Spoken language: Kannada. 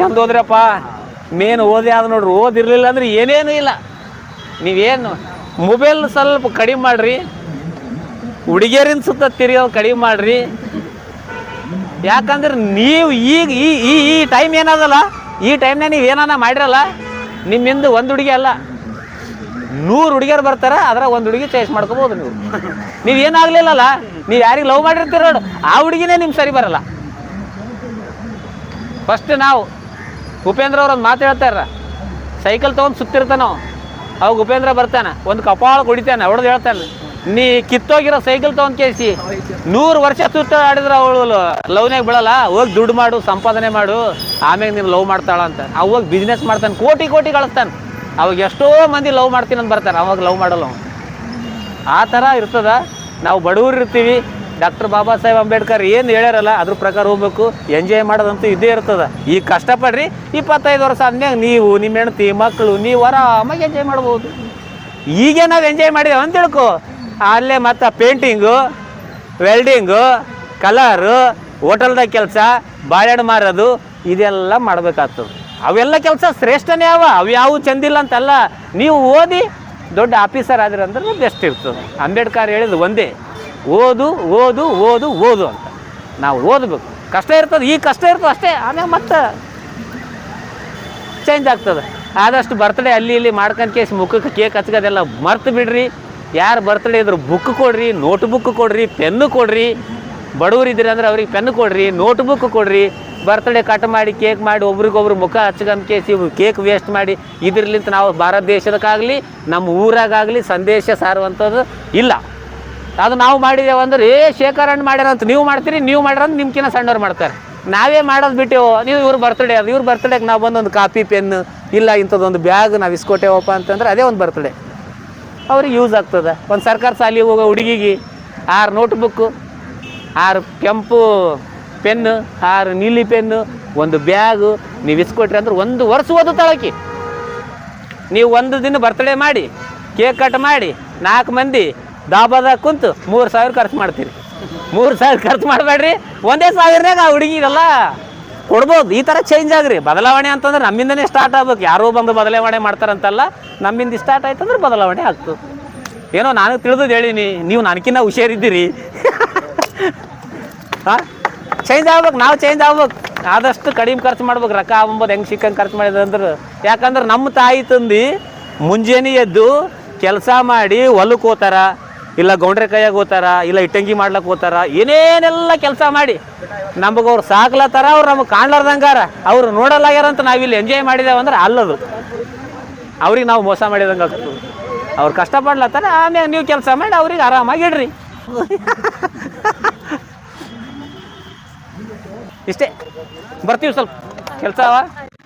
ಚಂದ ಹೋದ್ರಪ್ಪ, ಮೇನ್ ಓದಿ ಆದ ನೋಡ್ರಿ. ಓದಿರ್ಲಿಲ್ಲ ಅಂದ್ರೆ ಏನೇನು ಇಲ್ಲ. ನೀವೇನು ಮೊಬೈಲ್ ಸ್ವಲ್ಪ ಕಡಿಮೆ ಮಾಡಿರಿ, ಹುಡುಗಿಯರಿನ ಸುತ್ತ ತಿರುಗೋದು ಕಡಿಮೆ ಮಾಡಿರಿ. ಯಾಕಂದ್ರೆ ನೀವು ಈಗ ಈ ಟೈಮ್ ಏನದಲ್ಲ, ಈ ಟೈಮ್ನಾಗ ನೀವು ಏನಾನ ಮಾಡಿರಲ್ಲ, ನಿಮ್ಮಿಂದ ಒಂದು ಹುಡುಗಿ ಅಲ್ಲ 100 ಹುಡುಗಿಯರು ಬರ್ತಾರೆ, ಅದ್ರ ಒಂದು ಹುಡುಗಿ ಚಾಯ್ಸ್ ಮಾಡ್ಕೋಬೋದು. ನೀವು ಏನಾಗಲಿಲ್ಲಲ್ಲ, ನೀವು ಯಾರಿಗೆ ಲವ್ ಮಾಡಿರ್ತೀರ ನೋಡು, ಆ ಹುಡುಗಿನೇ ನಿಮ್ಗೆ ಸರಿ ಬರಲ್ಲ. ಫಸ್ಟ್ ನಾವು ಉಪೇಂದ್ರ ಅವ್ರೊಂದು ಮಾತು ಹೇಳ್ತಾರ, ಸೈಕಲ್ ತೊಗೊಂಡು ಸುತ್ತಿರ್ತಾನೋ, ಅವಾಗ ಉಪೇಂದ್ರ ಬರ್ತಾನೆ, ಒಂದು ಕಪಾಳ ಕುಡಿತಾನೆ, ಹೊಡೆದು ಹೇಳ್ತಾನೆ, ನೀ ಕಿತ್ತೋಗಿರೋ ಸೈಕಲ್ ತೊಗೊಂಡು ಕೇಳಿಸಿ 100 ವರ್ಷ ಸುತ್ತಾಡಿದ್ರೆ ಅವಳು ಲವ್ನಾಗ ಬಿಡಲ್ಲ, ಹೋಗಿ ದುಡ್ಡು ಮಾಡು, ಸಂಪಾದನೆ ಮಾಡು, ಆಮೇಲೆ ನೀನು ಲವ್ ಮಾಡ್ತಾಳ ಅಂತ. ಅವಾಗ ಬಿಸ್ನೆಸ್ ಮಾಡ್ತಾನೆ, ಕೋಟಿ ಕೋಟಿ ಕಳಿಸ್ತಾನೆ. ಅವಾಗ ಎಷ್ಟೋ ಮಂದಿ ಲವ್ ಮಾಡ್ತೀನಿ ಅಂತ ಬರ್ತಾನೆ, ಅವಾಗ ಲವ್ ಮಾಡಲ್ಲ. ಆ ಥರ ಇರ್ತದ. ನಾವು ಬಡವರು ಇರ್ತೀವಿ. ಡಾಕ್ಟರ್ ಬಾಬಾ ಸಾಹೇಬ್ ಅಂಬೇಡ್ಕರ್ ಏನು ಹೇಳ್ಯಾರಲ್ಲ ಅದ್ರ ಪ್ರಕಾರ ಹೋಗ್ಬೇಕು. ಎಂಜಾಯ್ ಮಾಡೋದಂತೂ ಇದ್ದೇ ಇರ್ತದೆ. ಈಗ ಕಷ್ಟಪಡ್ರಿ, 25 ವರ್ಷ ಆದ್ಮೇಲೆ ನೀವು, ನಿಮ್ಮ ಹೆಂಡತಿ, ಮಕ್ಕಳು, ನೀವು ಆರಾಮಾಗಿ ಎಂಜಾಯ್ ಮಾಡ್ಬೋದು. ಈಗೇ ನಾವು ಎಂಜಾಯ್ ಮಾಡಿದೇವೆ ಅಂತ ತಿಳ್ಕೊ, ಅಲ್ಲೇ ಮತ್ತು ಪೇಂಟಿಂಗು, ವೆಲ್ಡಿಂಗು, ಕಲರು, ಹೋಟೆಲ್ದಾಗ ಕೆಲಸ, ಬಾಳೆಹಣ್ಣು ಮಾರೋದು, ಇದೆಲ್ಲ ಮಾಡ್ಬೇಕಾಗ್ತದೆ. ಅವೆಲ್ಲ ಕೆಲಸ ಶ್ರೇಷ್ಠನೇ ಅವ್ಯಾವು ಚಂದಿಲ್ಲ ಅಂತಲ್ಲ. ನೀವು ಓದಿ ದೊಡ್ಡ ಆಫೀಸರ್ ಆದ್ರಿ ಅಂದ್ರೆ ಬೆಸ್ಟ್ ಇರ್ತದೆ. ಅಂಬೇಡ್ಕರ್ ಹೇಳಿದ್ದು ಒಂದೇ, ಓದು ಓದು ಓದು ಓದು ಅಂತ. ನಾವು ಓದಬೇಕು. ಕಷ್ಟ ಇರ್ತದೆ, ಈಗ ಕಷ್ಟ ಇರ್ತದೆ ಅಷ್ಟೇ, ಆಮೇಲೆ ಮತ್ತೆ ಚೇಂಜ್ ಆಗ್ತದೆ. ಆದಷ್ಟು ಬರ್ತಡೇ ಅಲ್ಲಿ ಇಲ್ಲಿ ಮಾಡ್ಕೊಂಡು ಕೇಸಿ ಮುಖಕ್ಕೆ ಕೇಕ್ ಹಚ್ಕೋದೆಲ್ಲ ಮರ್ತು ಬಿಡ್ರಿ. ಯಾರು ಬರ್ತಡೇ ಇದ್ರು ಬುಕ್ ಕೊಡ್ರಿ, ನೋಟ್ ಬುಕ್ ಕೊಡ್ರಿ, ಪೆನ್ನು ಕೊಡ್ರಿ. ಬಡವರು ಇದ್ದೀರಿ ಅಂದ್ರೆ ಅವ್ರಿಗೆ ಪೆನ್ನು ಕೊಡ್ರಿ, ನೋಟ್ ಬುಕ್ ಕೊಡ್ರಿ. ಬರ್ತಡೇ ಕಟ್ ಮಾಡಿ ಕೇಕ್ ಮಾಡಿ ಒಬ್ರಿಗೊಬ್ರು ಮುಖ ಹಚ್ಕೊಂಡ್ ಕೇಸಿ ಕೇಕ್ ವೇಸ್ಟ್ ಮಾಡಿ ಇದ್ರಲಿಂತ ನಾವು ಭಾರತ ದೇಶದಕ್ಕಾಗಲಿ ನಮ್ಮ ಊರಾಗಲಿ ಸಂದೇಶ ಸಾರುವಂಥದ್ದು ಇಲ್ಲ. ಅದು ನಾವು ಮಾಡಿದೇವು ಅಂದ್ರೆ ಶೇಖರಣೆ ಮಾಡ್ಯಾರಂತ ನೀವು ಮಾಡ್ತೀರಿ, ನೀವು ಮಾಡ್ಯಾರಂತ ನಿಮ್ಕಿನ್ನ ಸಣ್ಣವ್ರು ಮಾಡ್ತಾರೆ. ನಾವೇ ಮಾಡೋದು ಬಿಟ್ಟೆವು. ನೀವು ಇವ್ರ ಬರ್ತಡೇ ಅದು, ಇವ್ರ ಬರ್ತಡೇಗೆ ನಾವು ಬಂದೊಂದು ಕಾಪಿ ಪೆನ್ನು ಇಲ್ಲ ಇಂಥದ್ದೊಂದು ಬ್ಯಾಗ್ ನಾವು ಇಸ್ಕೊಟ್ಟೇವಪ್ಪ ಅಂತಂದ್ರೆ ಅದೇ ಒಂದು ಬರ್ತಡೇ ಅವ್ರಿಗೆ ಯೂಸ್ ಆಗ್ತದೆ. ಒಂದು ಸರ್ಕಾರ ಶಾಲೆಗೆ ಹೋಗೋ ಹುಡುಗಿಗೆ 6 ನೋಟ್ ಬುಕ್ಕು, 6 ಕೆಂಪು ಪೆನ್ನು, 6 ನೀಲಿ ಪೆನ್ನು, ಒಂದು ಬ್ಯಾಗು ನೀವು ಇಸ್ಕೊಟ್ರಿ ಅಂದ್ರೆ 1 ವರ್ಷ ಓದುತ್ತಾಳಕಿ. ನೀವು ಒಂದು ದಿನ ಬರ್ತಡೇ ಮಾಡಿ ಕೇಕ್ ಕಟ್ ಮಾಡಿ 4 ಮಂದಿ ದಾಬಾದಾಗ ಕುಂತು 3000 ಖರ್ಚು ಮಾಡ್ತೀರಿ. 3000 ಖರ್ಚು ಮಾಡಬೇಡ್ರಿ, 1000ನ್ಯಾಗ ಆ ಹುಡುಗಿರಲ್ಲ ಕೊಡ್ಬೋದು. ಈ ಥರ ಚೇಂಜ್ ಆಗ್ರಿ. ಬದಲಾವಣೆ ಅಂತಂದ್ರೆ ನಮ್ಮಿಂದನೇ ಸ್ಟಾರ್ಟ್ ಆಗ್ಬೇಕು. ಯಾರೋ ಬಂದು ಬದಲಾವಣೆ ಮಾಡ್ತಾರಂತಲ್ಲ, ನಮ್ಮಿಂದ ಸ್ಟಾರ್ಟ್ ಆಯ್ತಂದ್ರೆ ಬದಲಾವಣೆ ಆಗ್ತದೆ. ಏನೋ ನಾನು ತಿಳಿದು ಹೇಳೀನಿ, ನೀವು ನನಗಿನ್ನ ಹುಷಾರಿದ್ದೀರಿ. ಹಾಂ, ಚೇಂಜ್ ಆಗ್ಬೇಕು, ನಾವು ಚೇಂಜ್ ಆಗ್ಬೇಕು. ಆದಷ್ಟು ಕಡಿಮೆ ಖರ್ಚು ಮಾಡ್ಬೇಕು. ರೊಕ್ಕ ಅಂಬೋದು ಹೆಂಗೆ ಸಿಕ್ಕಂಗೆ ಖರ್ಚು ಮಾಡಿದಂದ್ರೆ, ಯಾಕಂದ್ರೆ ನಮ್ಮ ತಾಯಿ ತಂದು ಮುಂಜಾನೆ ಎದ್ದು ಕೆಲಸ ಮಾಡಿ ಹೊಲಕ್ಕೆ ಹೋಗ್ತಾರ, ಇಲ್ಲ ಗೌಂಡ್ರೆ ಕೈಯಾಗ ಹೋಗ್ತಾರ, ಇಲ್ಲ ಇಟ್ಟಂಗಿ ಮಾಡ್ಲಕ್ಕೆ ಹೋಗ್ತಾರ, ಏನೇನೆಲ್ಲ ಕೆಲಸ ಮಾಡಿ ನಮಗೆ ಅವ್ರು ಸಾಕ್ಲತ್ತಾರ. ಅವ್ರು ನಮಗೆ ಕಾಣ್ಲಾರ್ದಂಗಾರ, ಅವ್ರು ನೋಡಲ್ಲಾಗ್ಯಾರಂತ ನಾವಿಲ್ಲಿ ಎಂಜಾಯ್ ಮಾಡಿದೇವೆ ಅಂದ್ರೆ ಅಲ್ಲದು. ಅವ್ರಿಗೆ ನಾವು ಮೋಸ ಮಾಡಿದಂಗೆ ಆಗ್ತದೆ. ಅವ್ರು ಕಷ್ಟಪಡ್ಲತ್ತಾರ, ಆಮೇಲೆ ನೀವು ಕೆಲಸ ಮಾಡಿ ಅವ್ರಿಗೆ ಆರಾಮಾಗಿ ಇಡ್ರಿ. ಇಷ್ಟೇ. ಬರ್ತೀವಿ, ಸ್ವಲ್ಪ ಕೆಲಸ ಅವ.